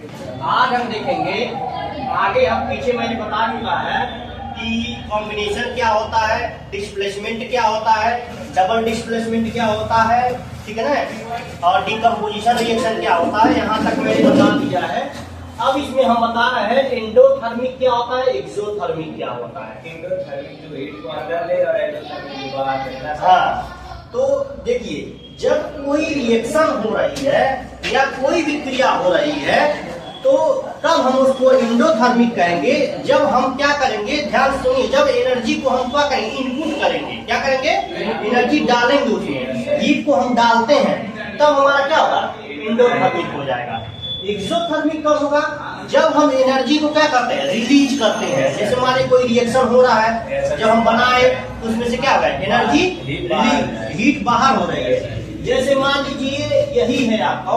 आज हम देखेंगे, आगे हम पीछे मैंने बता चुका है कि कॉम्बिनेशन क्या होता है, डिस्प्लेसमेंट क्या होता है, डबल डिस्प्लेसमेंट क्या होता है, ठीक है ना, और डिकम्पोजिशन रिएक्शन क्या होता है, यहाँ तक मैंने बता दिया है। अब इसमें हम बता रहे हैं एंडोथर्मिक क्या होता है, एक्सोथर्मिक क्या होता है। एंडोथर्मिक जो हीट को अंदर ले और एक्सोथर्मिक जो बाहर निकला। हाँ, तो देखिए, जब कोई रिएक्शन हो रही है या कोई भी क्रिया हो रही है तो तब हम उसको एंडोथर्मिक कहेंगे। जब हम क्या करेंगे, ध्यान सुनिए, जब एनर्जी को हम क्या करेंगे, इनपुट करेंगे, क्या करेंगे, एनर्जी डालेंगे, उसमें हीट को हम डालते हैं, तब हमारा क्या होगा, एंडोथर्मिक हो जाएगा। एक्सोथर्मिक कब होगा, जब हम एनर्जी को क्या करते हैं, रिलीज करते हैं। जैसे हमारे कोई रिएक्शन हो रहा है, जब हम बनाए तो उसमें से क्या होगा, एनर्जी रिलीज, हीट बाहर हो रही है। जैसे मान लीजिए यही है आपका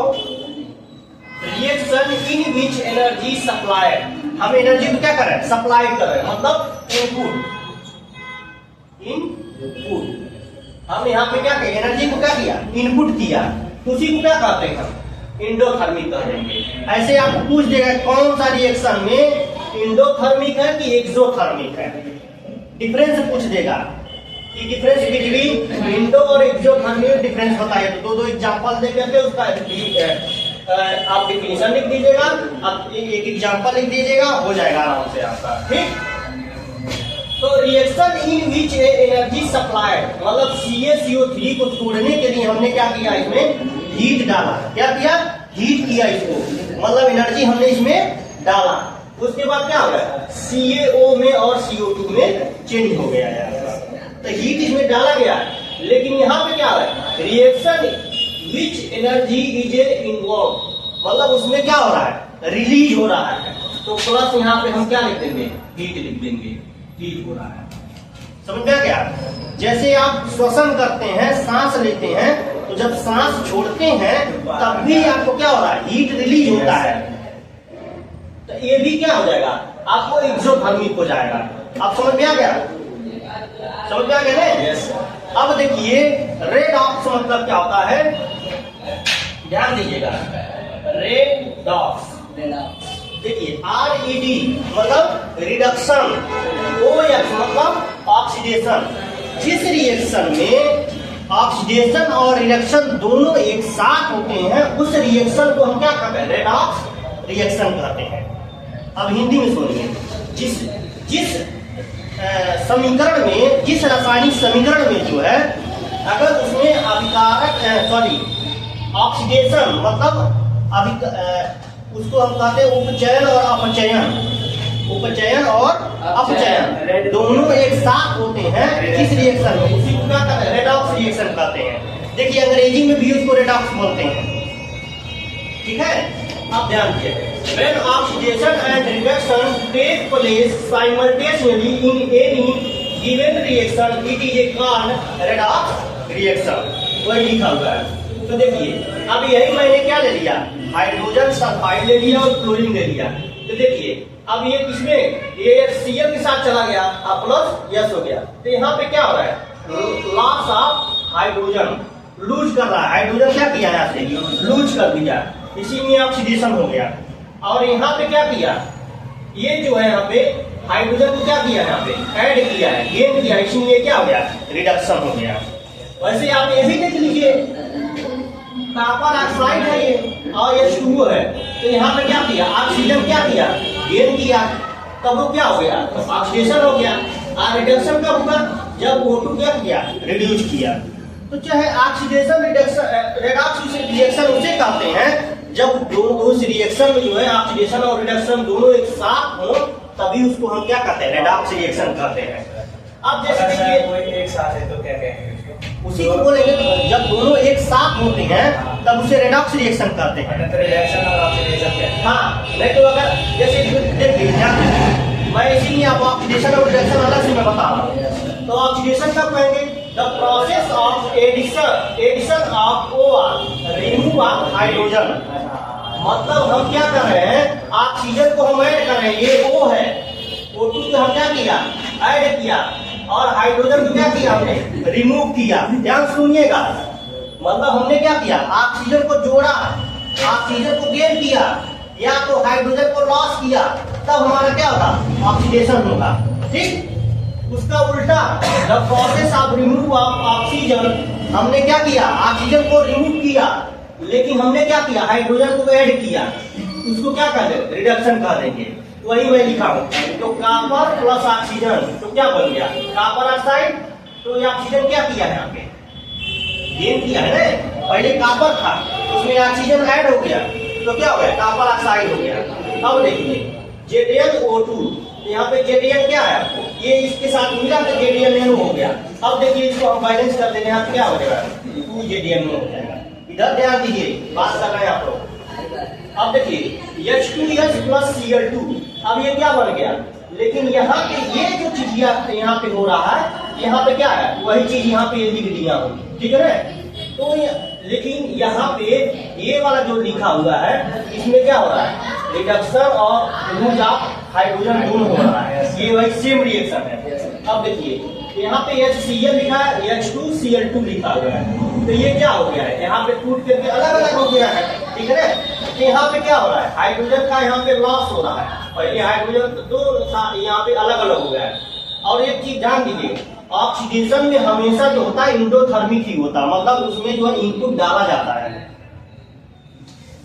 reaction in which energy supplied, हम एनर्जी को क्या कर रहे हैं, सप्लाई कर रहे हैं, मतलब इनपुट। हम यहाँ पे क्या किया, एनर्जी को क्या किया, इनपुट किया, तो उसी को क्या कहते हैं, हम एंडोथर्मिक कह देंगे। ऐसे आपको पूछ देगा कौन सा रिएक्शन में एंडोथर्मिक है कि एक्सोथर्मिक है, डिफरेंस पूछ देगा कि डिफरेंस बिटवीन इंडो और एक्सोथर्मिक डिफरेंस होता है। तो दो एग्जांपल दे करके उसका आप डिफिनेशन लिख दीजिएगा, अब एक एग्जांपल लिख दीजिएगा, हो जाएगा आराम से आपका, ठीक। तो reaction in which energy supplied, मतलब CaCO3 को छोड़ने के लिए हमने क्या किया, इसमें हीट डाला। क्या किया, हीट किया इसको, मतलब एनर्जी हमने इसमें डाला। उसके बाद क्या हो गया, CaO में और CO2 में चेंज हो गया है, तो हीट इसमें डाला गया। लेकिन यहाँ पे क्या है, reaction which energy is involve, मतलब उसमें क्या हो रहा है, रिलीज हो रहा है, तो प्लस यहाँ पे हम क्या लिख देंगे, हीट लिख देंगे, हीट हो रहा है। समझ में क्या, जैसे आप श्वसन करते हैं, सांस लेते हैं, तो जब सांस छोड़ते हैं तब भी आपको क्या हो रहा है, हीट रिलीज होता है, तो ये भी क्या हो जाएगा, आपको एक्सोथर्मिक हो जाएगा। आप समझ में आ गया, समझ में आ गया ना। यस। अब देखिए रेडॉक्स मतलब क्या होता है, ध्यान दीजिएगा, रेडॉक्स, देखिए RED मतलब रिडक्शन, OX मतलब ऑक्सीडेशन। जिस रिएक्शन में ऑक्सीडेशन और रिडक्शन दोनों एक साथ होते हैं, उस रिएक्शन को हम क्या कहते हैं, रेडॉक्स रिएक्शन कहते हैं। अब हिंदी में सुनिए, जिस समीकरण में, जिस रासायनिक समीकरण में जो है, अगर उसमें अभिकारक ऑक्सीडेशन मतलब उसको हम कहते हैं उपचयन और अपचयन, उपचयन और अपचयन दोनों एक साथ होते हैं जिस रिएक्शन में, उसी को क्या कहते हैं, रेडॉक्स रिएक्शन कहते हैं। देखिए अंग्रेजी में भी उसको रेडॉक्स बोलते हैं, ठीक है। अब ध्यान दीजिए, when oxidation and reduction take place simultaneously in any given reaction, it is a called redox reaction, वही लिखा हुआ है। तो देखिए अब यही मैंने क्या ले लिया, हाइड्रोजन सल्फाइड ले लिया और क्लोरीन ले लिया। तो देखिए अब ये किसमें, ये Cl के साथ चला गया, अब प्लस यस हो गया, तो यहाँ पे क्या हो रहा है, लॉस ऑफ हाइड्रोजन, लूज कर रहा है, हाइड्रोजन क्या किया यहाँ से, लूज कर दिया, इसी में ऑक्सीडेशन हो गया। और यहाँ पे क्या किया, ये जो है यहाँ पे हाइड्रोजन को क्या किया, यहाँ पे ऐड किया है, गेन किया, इसमें क्या हो गया, रिडक्शन हो गया। वैसे आप ये भी देख लीजिए, कॉपर ऑक्साइड है ये और ये H2O है, तो यहाँ पे क्या किया, ऑक्सीजन क्या किया, गेन किया, तब वो क्या हो गया, ऑक्सीडेशन हो गया। और रिडक्शन कब होगा, जब O2 क्या किया, रिड्यूस किया। तो चाहे ऑक्सीडेशन रिडक्शन, रेडॉक्स रिएक्शन उसे कहते हैं जब दोनों उस रिएक्शन में जो है ऑक्सीडेशन और रिडक्शन दोनों एक साथ हो, तभी उसको हम क्या कहते हैं, रेडॉक्स रिएक्शन कहते हैं। अब जैसे देखिए एक साथ है तो क्या कहेंगे उसको, उसी को बोलेंगे, जब दोनों एक साथ होते हैं तब उसे रेडॉक्स रिएक्शन कहते हैं। रिएक्शन और ऑक्सीडेशन क्या है? हाँ, नहीं तो अगर जैसे देखिए मैं इसीलिए आपको ऑक्सीडेशन और रिडक्शन अलग से मैं बता रहा हूँ। तो ऑक्सीडेशन कब कहेंगे, the process of addition of OR, remove of hydrogen, मतलब हम क्या कर रहे हैं, ऑक्सीजन को हम ऐड कर रहे हैं, ये O है, O2 को हम क्या किया, ऐड किया, और हाइड्रोजन को क्या किया, हमने रिमूव किया। ध्यान सुनिएगा, मतलब हमने क्या किया, ऑक्सीजन को जोड़ा, ऑक्सीजन को गेन किया, या तो हाइड्रोजन को लॉस किया तब हमारा क्या होगा, ऑक्सीडेशन होगा। ठीक, उसका उल्टा the process of remove of oxygen, हमने क्या किया, ऑक्सीजन को रिमूव किया, लेकिन हमने क्या किया, हाइड्रोजन को ऐड किया, उसको क्या कहते हैं, रिडक्शन कह देंगे। वही मैं लिखा हूं, तो कॉपर प्लस ऑक्सीजन तो क्या बन गया, कॉपर ऑक्साइड। तो ये ऑक्सीजन क्या किया है, यहाँ पे गेन किया है ना, पहले कॉपर था उसमें ऑक्सीजन ऐड हो गया तो क्या हो गया, कॉपर ऑक्साइड हो गया। अब देखिए ZnO2, यहाँ पे Zn क्या है आपको, ये इसके साथ मिला तो ZnNO हो गया। अब देखिए इसको हम बैलेंस कर देंगे, यहाँ क्या हो जाएगा, 2ZnO हो जाएगा। इधर ध्यान दीजिए, बात कर रहे हैं आप लोग। अब देखिए H2S प्लस Cl2, अब ये क्या बन गया, लेकिन यहाँ पे ये जो चीज यहाँ पे हो रहा है, यहाँ पे क्या है, वही चीज यहाँ पे लिख दिया हो, ठीक है ना। तो लेकिन यहाँ पे ये वाला जो लिखा हुआ है, इसमें क्या हो रहा है, रिडक्शन और रिमूव ऑफ हाइड्रोजन दोनों हो रहा है, ये वही सेम रिएक्शन है। अब देखिए यहाँ पे HCl लिखा है, H2Cl2 लिखा हुआ है, तो ये क्या हो गया है, यहाँ पे टूट करके अलग अलग हो गया है, ठीक है ना। तो यहाँ पे क्या हो रहा है, हाइड्रोजन का यहाँ पे लॉस हो रहा है, और ये हाइड्रोजन दो यहाँ पे अलग अलग हो गया है। और एक चीज ध्यान दीजिए, ऑक्सीडेशन में हमेशा जो होता है इंडोथर्मिक ही होता है, मतलब उसमें जो है इनपुट डाला जाता है।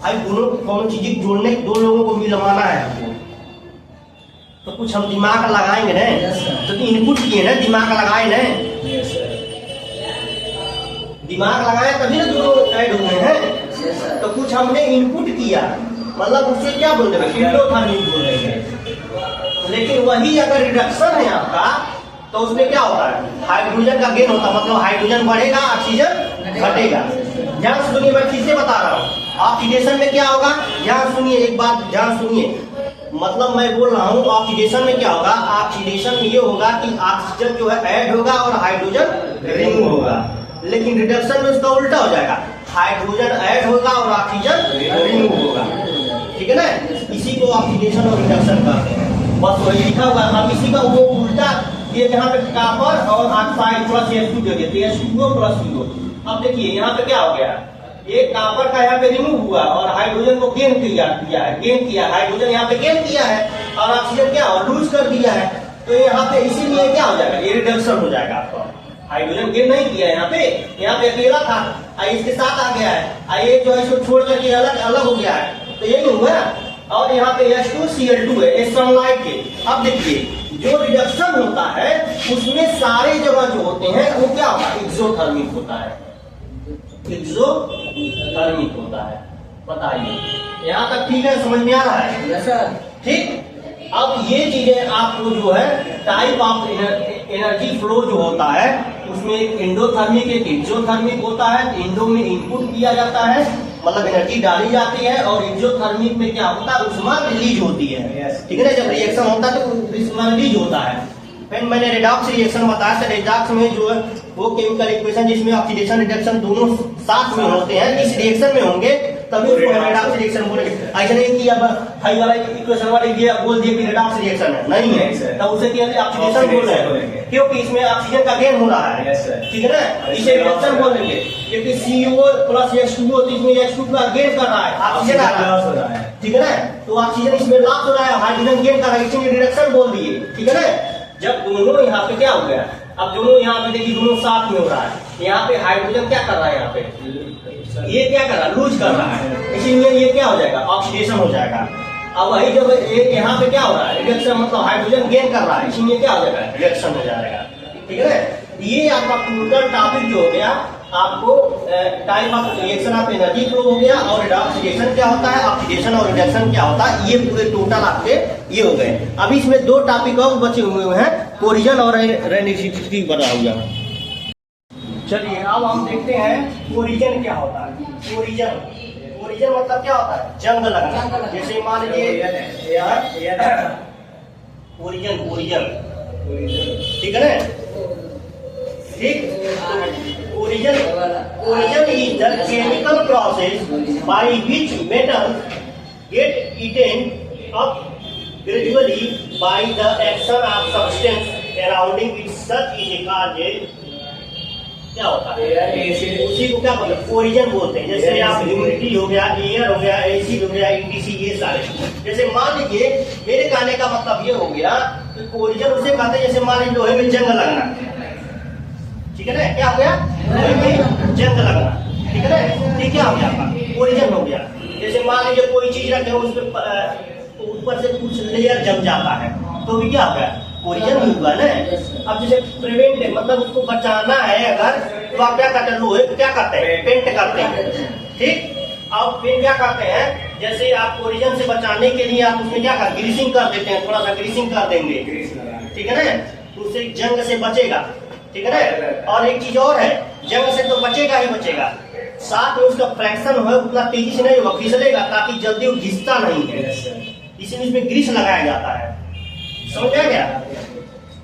भाई दोनों कौन चीज जोड़ने, दो लोगों को मिलवाना है हमको, तो कुछ हम दिमाग लगाएंगे ना, तो इनपुट किए ना, दिमाग लगाए ना, दिमाग लगाए तभी ना दोनों ऐड हुए हैं। तो कुछ हमने इनपुट किया, मतलब उससे क्या बोल रहे हैं, इंडोथर्मिक बोल रहे हैं। लेकिन वही अगर रिडक्शन है आपका, तो उसमें क्या होता है, हाइड्रोजन का गेन होता है, मतलब हाइड्रोजन बढ़ेगा, ऑक्सीजन घटेगा। ध्यान सुनिए, मैं फिर से बता रहा हूँ, ऑक्सीडेशन में क्या होगा, ध्यान सुनिए, एक बात ध्यान सुनिए, मतलब मैं बोल रहा हूँ ऑक्सीडेशन में क्या होगा, ऑक्सीडेशन में ये होगा कि ऑक्सीजन जो है ऐड होगा और हाइड्रोजन रिमूव होगा। लेकिन रिडक्शन में उसका उल्टा हो जाएगा, हाइड्रोजन ऐड होगा और ऑक्सीजन रिमूव होगा, ठीक है ना। इसी को ऑक्सीडेशन और रिडक्शन कहते हैं, बस वही लिखा हुआ। हम इसी का वो उल्टा ये, यहाँ पे कॉपर और ऑक्साइड प्लस H2 दे देते हैं, H2O प्लस CO। अब देखिए यहाँ पे क्या हो गया, ये कॉपर का यहाँ पे रिमूव हुआ और हाइड्रोजन को गेन किया है, गेन किया, हाइड्रोजन यहाँ पे गेन किया है और ऑक्सीजन क्या हो, लूज कर दिया है। तो यहाँ पे इसीलिए क्या हो जाएगा, ये रिडक्शन हो जाएगा आपका। हाइड्रोजन गेन नहीं किया यहाँ पे अकेला था, इसके साथ आ गया है, ये जो है इसको छोड़ करके अलग अलग हो गया है, तो यही हुआ ना। और यहाँ पे H2Cl2 है सनलाइट के। अब देखिए जो रिडक्शन होता है उसमें सारे जगह जो होते हैं वो क्या होता है, एक्सोथर्मिक होता है, एक्सोथर्मिक होता है। बताइए यहाँ तक ठीक है, समझ में आ रहा है? Yes sir. ठीक, अब ये चीजें आपको जो है टाइप ऑफ एनर्जी फ्लो जो होता है उसमें एक एंडोथर्मिक एक एक्सोथर्मिक होता है। इंडो में इनपुट किया जाता है, मतलब एनर्जी डाली जाती है, और एक्सोथर्मिक में क्या होता है, उष्मा रिलीज होती है, ठीक है ना। जब रिएक्शन होता है तो उष्मा रिलीज होता है। फिर मैंने रेडॉक्स रिएक्शन बताया था, रेडॉक्स में जो है वो केमिकल इक्वेशन जिसमें ऑक्सीडेशन रिडक्शन दोनों साथ में होते हैं, इस रिएक्शन में होंगे तभी उसको रेडॉक्स रिएक्शन बोलेंगे। ऐसा नहीं कि अब हाई वाला इक्वेशन वाले ये बोल दिए कि रेडॉक्स रिएक्शन है, नहीं है, तब उसे क्या ऑक्सीडेशन बोल रहे हैं, क्योंकि इसमें ऑक्सीजन का गेन हो रहा है, ठीक है ना, इसे रिडक्शन बोल देंगे। क्योंकि CO प्लस H2O, तो इसमें H2 का गेन कर रहा है, ऑक्सीजन लॉस हो रहा है, ठीक है ना, तो ऑक्सीजन इसमें लॉस हो रहा है, हाइड्रोजन गेन कर रहा है, इसलिए रिडक्शन बोल दिए, ठीक है ना। जब दोनों यहाँ पे क्या हो गया, अब दोनों यहाँ पे देखिए दोनों साथ में हो रहा है, यहाँ पे हाइड्रोजन क्या कर रहा है, यहाँ पे ये क्या कर रहा है, लूज कर रहा है, इसीलिए ये क्या हो जाएगा, ऑक्सीडेशन हो जाएगा। अब वही जब यहाँ पे क्या हो रहा है, रिडक्शन, मतलब हाइड्रोजन गेन कर रहा है, इसीलिए क्या हो जाएगा, रिडक्शन हो जाएगा, ठीक है ना। ये आपका टोटल टॉपिक जो हो गया, आपको type of reaction of energy flow हो गया, और रेडॉक्स रिएक्शन क्या होता है, ऑक्सीडेशन और रिडक्शन क्या होता है, ये पूरे टोटल आपके ये हो गए। अभी इसमें दो टॉपिक और बचे हुए हैं, कोरिजन और रेनिसिटी बना हुआ है। चलिए अब हम देखते हैं कोरिजन क्या होता है। कोरिजन मतलब क्या होता है, जंग लगना। जैसे मान लीजिए कोरिजन, ठीक है ना, ठीक। Origin is the chemical process by which metal get eaten up gradually by the action of substance surrounding it, such is called क्या होता है? एसिड। उसी को क्या बोलते हैं? ओरिजिन बोलते हैं। जैसे आप ह्यूमिडिटी हो गया, एयर हो गया, एसिड हो गया, ईटीसी, ये सारे। जैसे मान लीजिए मेरे कहने का मतलब ये हो गया कि ओरिजिन उसे कहते हैं, जैसे मान लीजिए लोहे में जंग लगना, ठीक है ना? क्या हो गया? लोहे में जंग लगना, ठीक है ना? ये क्या हो गया आपका? ओरिजिन हो गया। जैसे मान लीजिए कोई चीज रखे उस पर ऊपर से कुछ लेयर जम जाता है, तो भी क्या होगा? ओरिजिन ही होगा ना। अब जैसे प्रिवेंट है, मतलब उसको बचाना है अगर, तो आप क्या करते हैं? लोहे को क्या करते हैं? पेंट करते हैं, ठीक। अब फिर क्या करते हैं? जैसे आप ओरिजिन से बचाने के लिए आप उसमें क्या कर, ग्रीसिंग कर देते हैं, थोड़ा सा ग्रीसिंग कर देंगे, ठीक है ना? तो उससे जंग से बचेगा, ठीक है ना? और एक चीज और है, जंग से तो बचेगा ही बचेगा, साथ में उसका फ्रैक्शन हो उतना तेजी से नहीं होगा, फिसलेगा, ताकि जल्दी वो घिसता नहीं है, इसीलिए इसमें ग्रीस लगाया जाता है। समझ आ गया?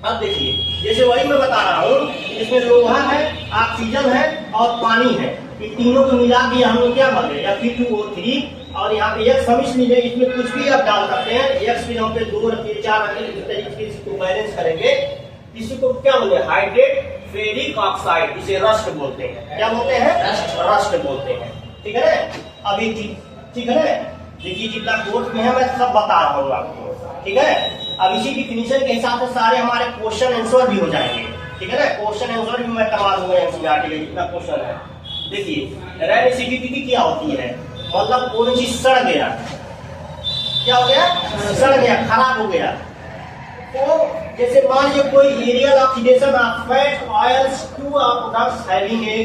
अब देखिए, जैसे वही मैं बता रहा हूँ, इसमें लोहा है, ऑक्सीजन है और पानी है, ये तीनों को मिला के हम लोग क्या बोल रहे हैं? Fe2O3। और यहाँ पे एक्स हम इसलिए, इसमें कुछ भी आप डाल सकते हैं, एक्स भी हम पे 2 रखिए, 4 रखिए, इस तरीके से इसको बैलेंस करेंगे। इसी को क्या बोलते हैं? हाइड्रेट फेरिक ऑक्साइड, इसे रस्ट बोलते हैं। क्या बोलते हैं? रस्ट बोलते हैं, ठीक है ना? अभी ठीक है ना? देखिए जितना कोर्स में है मैं सब बता रहा हूँ आपको, ठीक है? अब इसी डिफिनीशन के हिसाब से सारे हमारे क्वेश्चन आंसर भी हो जाएंगे, ठीक है ना? क्वेश्चन आंसर भी मैं करवा दूंगा एनसीईआरटी का जितना क्वेश्चन है। देखिए रेड एसिडिटी क्या होती है? मतलब कोई चीज सड़ गया, क्या हो गया? सड़ गया, खराब हो गया। तो जैसे मान लीजिए कोई aerial oxidation of fat oils to products having a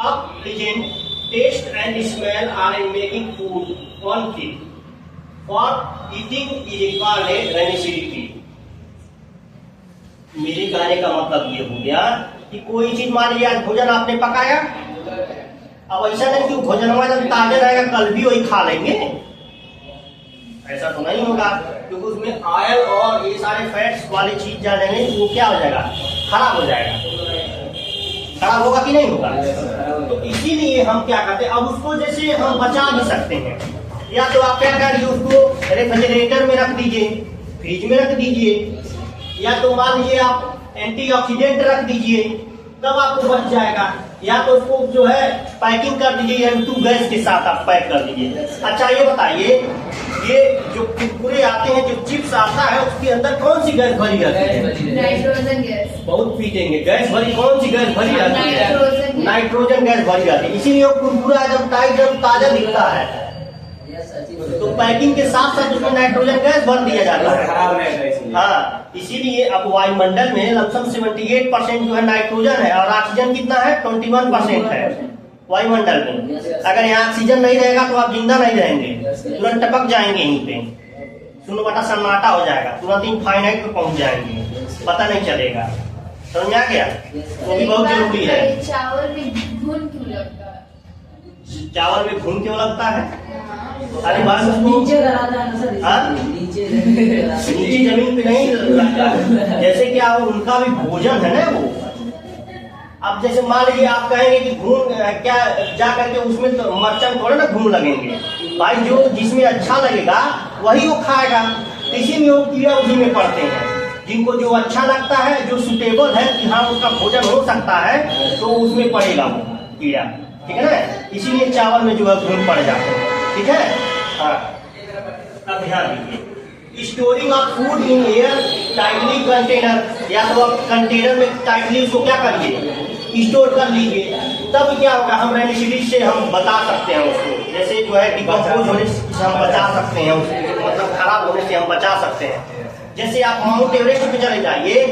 unpleasant taste and smell are in making food unfit for eating is called acidity। मेरे कहने का मतलब ये हो गया कि कोई चीज मान लीजिए आज भोजन आपने पकाया, अब ऐसा नहीं कि भोजन जब ताजा रहेगा कल भी वही खा लेंगे, ऐसा तो नहीं होगा, क्योंकि उसमें ऑयल और ये सारे फैट्स वाली चीज जानेंगे, वो क्या हो जाएगा? खराब हो जाएगा। खराब होगा कि नहीं होगा? तो इसीलिए हम क्या करते हैं, अब उसको जैसे हम बचा भी सकते हैं, या तो आप क्या करिए, उसको रेफ्रिजरेटर में रख दीजिए, फ्रिज में रख दीजिए, या तो मान लीजिए आप एंटीऑक्सीडेंट रख दीजिए, तब आपको बच जाएगा। या तो उसको जो है पैकिंग कर दीजिए, M2 गैस के साथ आप पैक कर दीजिए। अच्छा ये बताइए, ये जो कुरकुरे आते हैं, जो चिप्स आता है, उसके अंदर कौन सी गैस भरी रहती है? Nitrogen gas. बहुत पीटेंगे, गैस भरी, कौन सी गैस भरी रहती है? नाइट्रोजन। नाइट्रोजन गैस भरी रहती है, इसीलिए वो कुरकुरा जब टाइट जब ताजा दिखता है, तो पैकिंग के साथ साथ उसमें नाइट्रोजन गैस भर दिया जाता है। खराब नहीं होगा इसलिए। हाँ, इसीलिए अब वायुमंडल में लमसम 78% जो है नाइट्रोजन है, और ऑक्सीजन कितना है? 21% है वायुमंडल में। अगर यहाँ ऑक्सीजन नहीं रहेगा तो आप जिंदा नहीं रहेंगे, तुरंत टपक जाएंगे यहीं पे, शून्य सन्नाटा हो जाएगा, तुरंत इनफाइनाइट पे पहुंच जाएंगे, पता नहीं चलेगा। समझ आ गया? वो भी बहुत जरूरी है। चावल में घुन क्यों लगता है? चावल में घुन क्यों लगता है? अरे बात नीचे लगाता है ना सर, हाँ? नीचे नीचे जमीन पे नहीं लगता, जैसे कि आप उनका भी भोजन है ना वो। अब जैसे मान लीजिए आप कहेंगे कि घूम क्या जा करके उसमें तो मरचन थोड़े ना घूम लगेंगे भाई, जो जिसमें अच्छा लगेगा वही वो खाएगा, इसीलिए वो कीड़ा उसी में पड़ते हैं। जिनको जो अच्छा लगता है, जो सुटेबल है कि हाँ उसका भोजन हो सकता है, तो उसमें पड़ेगा वो कीड़ा, ठीक है ना? इसीलिए चावल में जो है घूम पड़ जाते हैं, ठीक है? हाँ, अब ध्यान दीजिए, storing of food in air tightly container, या तो आप कंटेनर में टाइटली उसको क्या करिए? स्टोर कर लीजिए, तब क्या होगा? हम रेनिसिडिटी से हम बता सकते हैं उसको, जैसे जो है डिकम्पोज होने से हम बचा सकते हैं उसको, मतलब खराब होने से हम बचा सकते हैं। जैसे आप माउंट एवरेस्ट पे चले जाइए,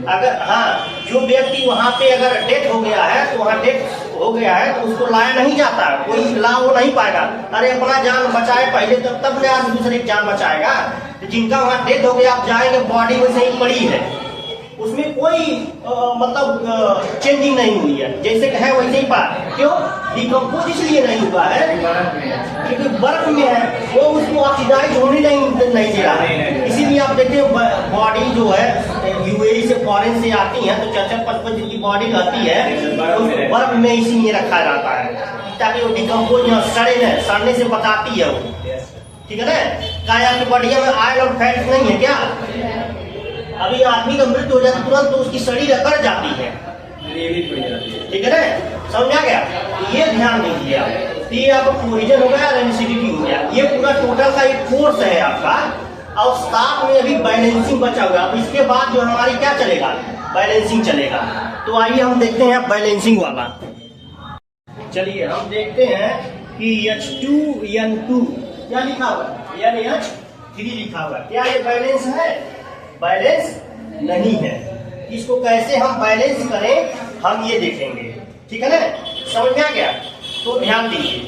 अगर हाँ जो व्यक्ति वहाँ पे अगर डेथ हो गया है, तो वहाँ डेथ हो गया है तो उसको लाया नहीं जाता, कोई ला वो नहीं पाएगा। अरे अपना जान बचाए पहले, तब न आज दूसरे की जान बचाएगा। तो जिनका वहाँ डेथ हो गया, आप जाएंगे बॉडी वैसे ही पड़ी है, उसमें कोई मतलब चेंजिंग नहीं हुई है, जैसे है वैसे ही क्यों? डिकम्पोज इसलिए नहीं हुआ है क्योंकि बर्फ में है, वो उसको ऑक्सीडाइज होने नहीं दे रहा है। इसीलिए आप देखते हो बॉडी जो है यूएई से फॉरेन से आती है, तो 4-5 दिन की बॉडी रहती है, तो बर्फ में इसीलिए रखा जाता है ताकि वो डिकम्पोज सड़े न, सड़ने से बचाती है वो, ठीक है ना? क्या आपकी बॉडी में ऑयल और फैट नहीं है क्या? अभी आदमी का मृत्यु हो जाता तुरंत तो उसकी शरीर अकड़ जाती है, रिलीज हो जाती है। ठीक है ना, समझ आ गया। ये ध्यान दीजिए आप। तो ये आपका कोलिजन हो गया और एसिडिटी हो गया। ये पूरा टोटल का एक कोर्स है आपका, और साथ में अभी बैलेंसिंग बचा हुआ है। अब इसके बाद जो हमारी क्या चलेगा, बैलेंसिंग चलेगा। तो आइए हम देखते हैं बैलेंसिंग वाला। चलिए हम देखते हैं कि H2N2 क्या लिखा हुआ है, NH3 लिखा हुआ है। क्या ये बैलेंस है? बैलेंस नहीं है। इसको कैसे हम बैलेंस करें हम ये देखेंगे। ठीक है ना, समझ में आ गया। तो ध्यान दीजिए,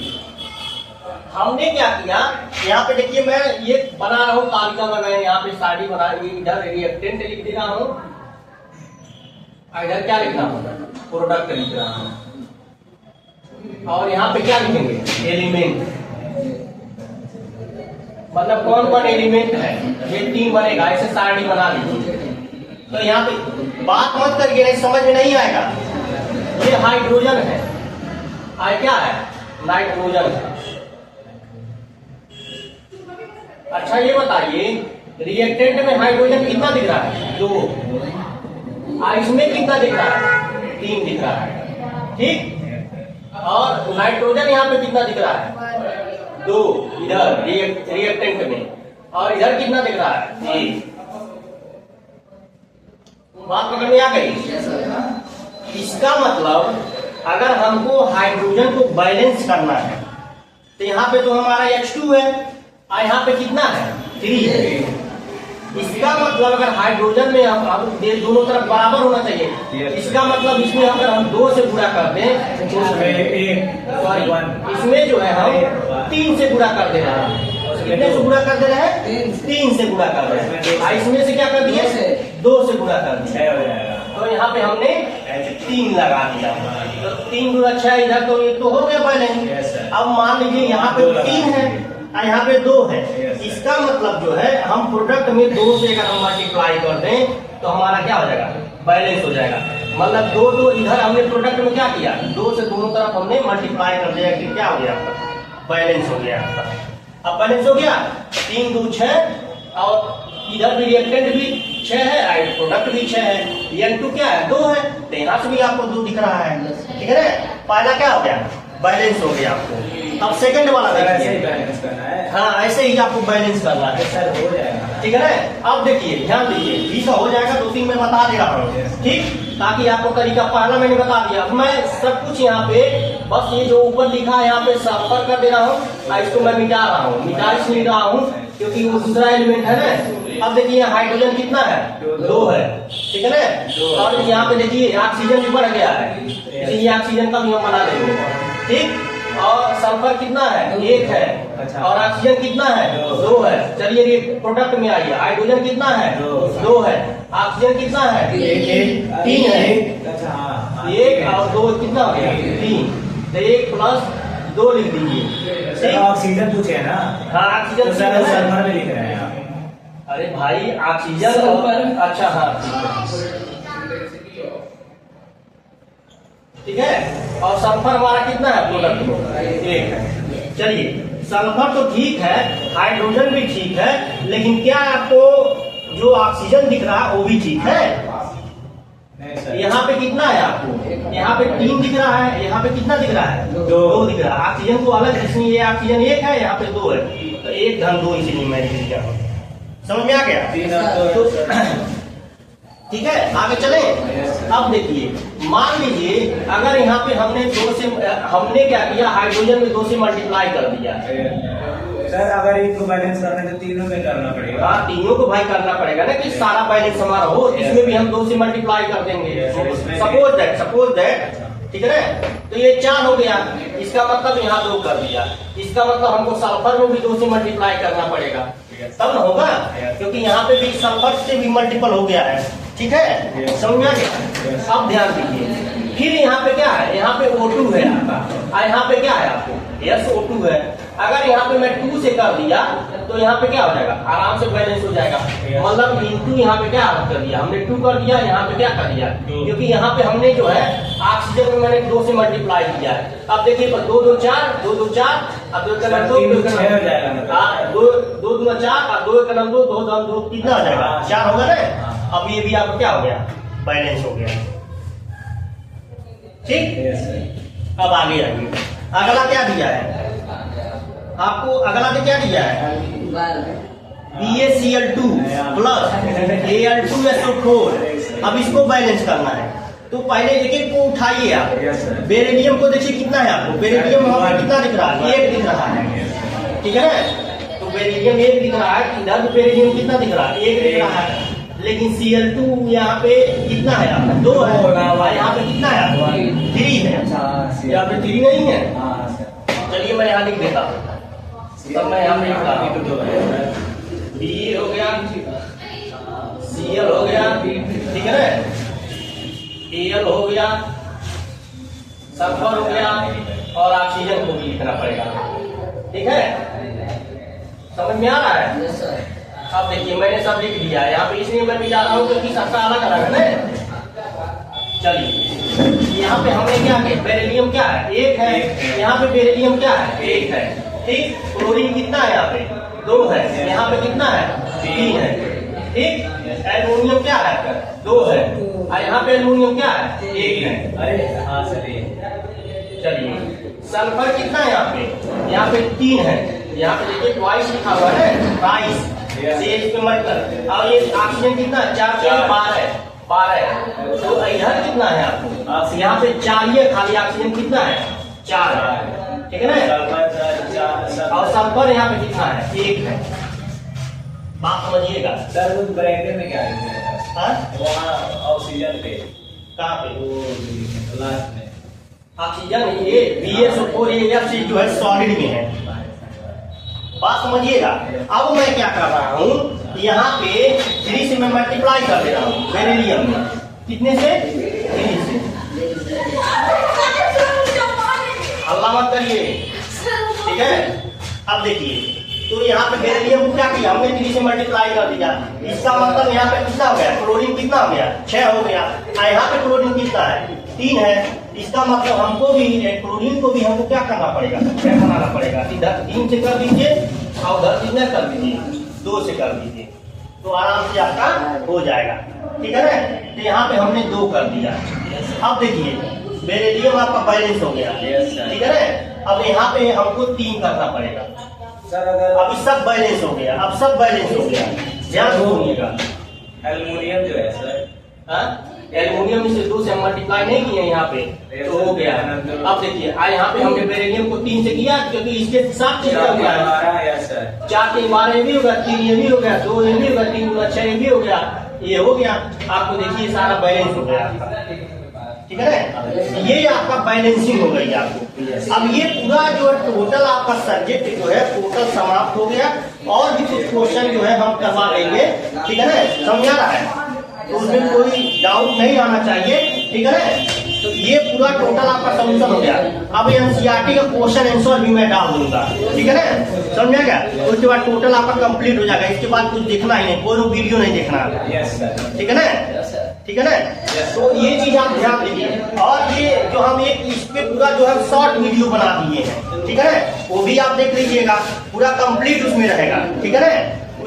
हमने क्या किया, यहाँ पे देखिए मैं ये बना रहा हूँ तालिका में, मैं यहाँ पे सारी बना, इधर रिएक्टेंट लिख दे रहा हूँ, इधर क्या लिख रहा हूँ, प्रोडक्ट लिख रहा हूँ, और यहाँ पे क्या लिखेंगे, एलिमेंट। मतलब कौन कौन एलिमेंट है, ये 3 बनेगा। ऐसे सारणी बना लीजिए। तो यहाँ पे बात मत करिए, नहीं समझ में नहीं आएगा। ये हाइड्रोजन है, क्या है, नाइट्रोजन है। अच्छा ये बताइए, रिएक्टेंट में हाइड्रोजन कितना दिख रहा है, 2। इसमें कितना दिख रहा है, 3 दिख रहा है। ठीक, और नाइट्रोजन यहाँ पे कितना दिख रहा है, 2 इधर रिएक्टेंट में, और इधर कितना दिख रहा है, 1। बात पकड़ में आ गई। इसका मतलब अगर हमको हाइड्रोजन को बैलेंस करना है तो यहाँ पे तो हमारा H2 है, और यहाँ पे कितना है, 3 है। इसका मतलब अगर हाइड्रोजन में हम दोनों तरफ बराबर होना चाहिए। इसका मतलब इसमें अगर हम 2 से गुणा कर दें तो इसमें जो है हम 3 से गुणा कर दे रहे हैं। कितने से गुणा कर दे रहे हैं, 3 से गुणा कर रहे हैं। इसमें से क्या कर दिए, 2 से गुणा कर दिया। तो यहाँ पे हमने 3 लगा दिया। तो 3 गुणा 6 इधर, तो ये तो हो गया बैलेंस। अब मान लीजिए यहाँ पे 3 है और यहाँ पे 2 है। इसका मतलब जो है हम प्रोडक्ट में 2 से अगर हम मल्टीप्लाई कर दें तो हमारा क्या हो जाएगा, बैलेंस हो जाएगा। मतलब 2 इधर हमने प्रोडक्ट में क्या किया, 2 से दोनों तरफ हमने मल्टीप्लाई कर दिया कि क्या हो गया आपका, बैलेंस हो गया आपका। अब बैलेंस हो गया, 3 2 6, और इधर भी रिएक्टेंट भी 6 है, प्रोडक्ट भी 6 है। N2 क्या है, 2 है, तो यहाँ से भी आपको 2 दिख रहा है। ठीक है ना, पहला क्या हो गया, बैलेंस हो गया आपको। अब सेकंड वाला देखिए, बैलेंस करना है। हाँ ऐसे ही आपको बैलेंस करना है। सर हो जाएगा। ठीक है ना। अब देखिए ध्यान दीजिए, इसका हो जाएगा, 2-3 मैं बता दे रहा हूँ। ठीक, ताकि आपको तरीका पहला मैंने बता दिया। अब मैं सब कुछ यहाँ पे बस ये जो ऊपर लिखा है यहाँ पे सल्फर कर दे रहा हूँ, इसको मैं मिटा रहा हूँ। मिटा इसलिए रहा हूँ क्योंकि वो दूसरा एलिमेंट है ना। अब देखिए हाइड्रोजन कितना है, 2 है। ठीक है ना, और यहाँ पे देखिए ऑक्सीजन भी बढ़ गया है, इसलिए ऑक्सीजन का भी हम बना देंगे। ठीक, और सल्फर कितना है, 1 है। अच्छा। और ऑक्सीजन कितना है, 2 है। चलिए ये प्रोडक्ट में आइए, हाइड्रोजन कितना है, 2 है। ऑक्सीजन कितना है, 3 है। 1 और 2 कितना हो गया, 3। तो 1 + 2 लिख दीजिए। ऑक्सीजन पूछे ना, हाँ ऑक्सीजन सल्फर में लिख रहे हैं आप। अरे भाई ऑक्सीजन और, अच्छा हाँ ठीक है। और सल्फर हमारा कितना है प्रोडक्ट में, 1 है। चलिए सल्फर तो ठीक है, हाइड्रोजन भी ठीक है, लेकिन क्या आपको जो ऑक्सीजन दिख रहा है वो भी ठीक है। यहाँ पे कितना है आपको, यहाँ पे 3 दिख रहा है, यहाँ पे कितना दिख रहा है, 2 दिख रहा है। ऑक्सीजन को अलग, इसमें ये ऑक्सीजन 1 है, यहाँ पे 2 है, तो 1 धन 2 इसीलिए मैं लिख दिया। समझ में आ गया। ठीक है, आगे चले। अब देखिए मान लीजिए अगर यहाँ पे हमने क्या किया, हाइड्रोजन में 2 से मल्टीप्लाई कर दिया। सर अगर इनको बैलेंस करना है तो तीनों में करना पड़ेगा। हाँ तीनों को भाई करना पड़ेगा ना, कि सारा बैलेंस हमारा हो। इसमें भी हम 2 से मल्टीप्लाई कर देंगे, सपोज दैट। ठीक है ना, तो ये 4 हो गया। इसका मतलब यहाँ 2 कर दिया। इसका मतलब हमको सल्फर में भी 2 से मल्टीप्लाई करना पड़ेगा, तब ना होगा, क्योंकि यहाँ पे भी सल्फर से भी मल्टीपल हो गया है। ठीक है, समझ में आ गया। अब ध्यान दीजिए, फिर यहाँ पे क्या है, यहाँ पे O2 है आपका, यहाँ पे क्या है आपको, SO2 है। अगर यहाँ पे मैं 2 से कर दिया तो यहाँ पे क्या हो जाएगा, आराम से बैलेंस हो जाएगा। मतलब इंटू यहाँ पे क्या कर दिया हमने, 2 कर दिया, यहाँ पे क्या कर दिया, क्योंकि यहाँ पे हमने जो है ऑक्सीजन में मैंने 2 से मल्टीप्लाई किया है। अब देखिए 2 2 4, 2 2 4, अब 2 का 2, 2 का 2, 2 2 4 और 2 का 2, 2 2 कितना हो जाएगा, 4 होगा ना। अब ये भी आपका क्या हो गया, बैलेंस हो गया। ठीक, यस सर। अब आगे आइए। अगला क्या दिया है आपको? अगला में क्या दिया है? BaCl2 plus Al2SO4। अब इसको बैलेंस करना है, तो पहले एक एक को उठाइए आप। Yes sir. बेरिलियम को देखिए कितना है आपको? बेरिलियम हमें कितना दिख रहा है? 1 दिख रहा है, ठीक है ना? तो बेरिलियम 1 दिख रहा है, इधर भी बेरिलियम कितना दिख रहा है? 1 दिख रहा है। लेकिन Cl2 यहाँ पे कितना है आपका? 2 है, और यहाँ पे कितना है आपका? 3 है। यहाँ पे 3 नहीं है। हाँ सर। चलिए मैं यहाँ लिख देता हूँ, तब मैं यहाँ लिख रहा हूँ। Be हो गया, Cl हो गया, ठीक है ना? Al हो गया, सल्फर हो गया, और ऑक्सीजन को भी लिखना पड़ेगा, ठीक है? समझ में आ रहा है? अब देखिए मैंने सब लिख दिया है यहाँ पे, इसलिए मैं भी जा रहा हूँ क्योंकि सबका अलग अलग है ना। चलिए यहाँ पे हमने क्या किया? बेरिलियम क्या है? 1 है। यहाँ पे बेरिलियम क्या है? 1 है, ठीक। क्लोरीन कितना है? यहाँ पे 2 है। यहाँ पे कितना है? 3 है, ठीक। एल्युमिनियम क्या है? 2 है, और यहाँ पे एल्युमिनियम क्या है? 1 है। अरे हाँ सर ये। चलिए सल्फर कितना है? यहाँ पे 3 है। यहाँ पे देखिए ट्वाइस लिखा हुआ है, ट्वाइस से इस पे मत कर। और ये ऑक्सीजन कितना है? 4 से 12। तो इधर कितना है आपको? यहाँ पे 4 ही है, खाली ऑक्सीजन कितना है? 4 है, ठीक है ना? और सल्फर यहाँ पे कितना है? 1 है। बात समझिएगा। सर उस ब्रैकेट में क्या है? हाँ? वहाँ ऑक्सीजन पे कहाँ पे? वो लास्ट में ऑक्सीजन ये BaSO4 ये FC जो है सॉलिड में है। बात समझिएगा। अब मैं क्या कर रहा हूँ, यहाँ पे 3 से मैं मल्टीप्लाई कर दे रहा हूँ बेरिलियम में। कितने से? 3 से। अल्लाह मत करिए, ठीक है? अब देखिए, तो यहाँ पे बेरिलियम को क्या किया हमने? 3 से मल्टीप्लाई कर दिया। इसका मतलब यहाँ पे कितना हो गया? क्लोरीन कितना हो गया? 6 हो गया। और यहाँ पे क्लोरीन कितना है? 3 है। इसका मतलब हमको भी क्लोरीन को भी हमको क्या करना पड़ेगा? 6 बनाना पड़ेगा। इधर 3 से कर दीजिए और उधर कितना कर दीजिए? 2 से कर दीजिए, तो आराम से आपका हो जाएगा, ठीक है ना? तो यहाँ पे हमने 2 कर दिया। अब देखिए बेरिलियम आपका बैलेंस हो गया, ठीक है ना? अब यहाँ पे हमको 3 करना पड़ेगा। सर अगर अभी सब बैलेंस हो गया, अब सब बैलेंस हो गया। ध्यान सुनिएगा। एल्युमिनियम जो है सर, एल्युमिनियम से 2 से हम मल्टीप्लाई नहीं किए यहाँ पे, तो हो गया। अब देखिए यहाँ पे हमने बेरिलियम को 3 से किया, क्योंकि इसके साथ चीज हो गया है। 4 के 12 भी हो गया, 3 ये भी हो गया, 2 ये भी हो गया, 3 गुना 6 ये भी हो गया, ये हो गया। आपको देखिए सारा बैलेंस हो गया आपका, ठीक है ना? ये आपका बैलेंसिंग हो गई आपको। अब ये पूरा जो टोटल आपका सब्जेक्ट जो है टोटल समाप्त हो गया, और भी कुछ क्वेश्चन जो है हम करवा देंगे, ठीक है ना? समझा रहा है? तो उसमें कोई डाउट नहीं आना चाहिए, ठीक है ना? तो ये पूरा टोटल आपका सॉल्यूशन हो गया। अब एनसीईआरटी का क्वेश्चन आंसर भी मैं डाल दूंगा, ठीक है ना? समझा क्या? उसके बाद टोटल आपका कंप्लीट हो जाएगा। इसके बाद कुछ देखना ही नहीं, कोई वीडियो नहीं देखना, ठीक है ना? ठीक है ना? तो ये चीज आप ध्यान दीजिए। और ये जो हम एक इस पे पूरा जो है शॉर्ट वीडियो बना दिए हैं, ठीक है ना? वो भी आप देख लीजिएगा, पूरा कंप्लीट उसमें रहेगा, ठीक है ना?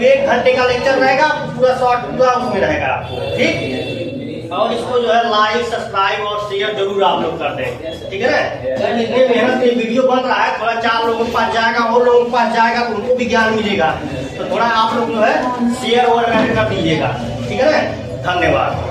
1 घंटे का लेक्चर रहेगा, पूरा शॉर्ट पूरा उसमें रहेगा आपको, ठीक? और इसको जो है लाइक सब्सक्राइब और शेयर जरूर आप लोग कर दें, ठीक है ना? इतने मेहनत से वीडियो बन रहा है, थोड़ा 4 लोगों के पास जाएगा, और लोगों के पास जाएगा तो उनको भी ज्ञान मिलेगा। तो थोड़ा आप लोग जो है शेयर और कर दीजिएगा, ठीक है ना? धन्यवाद।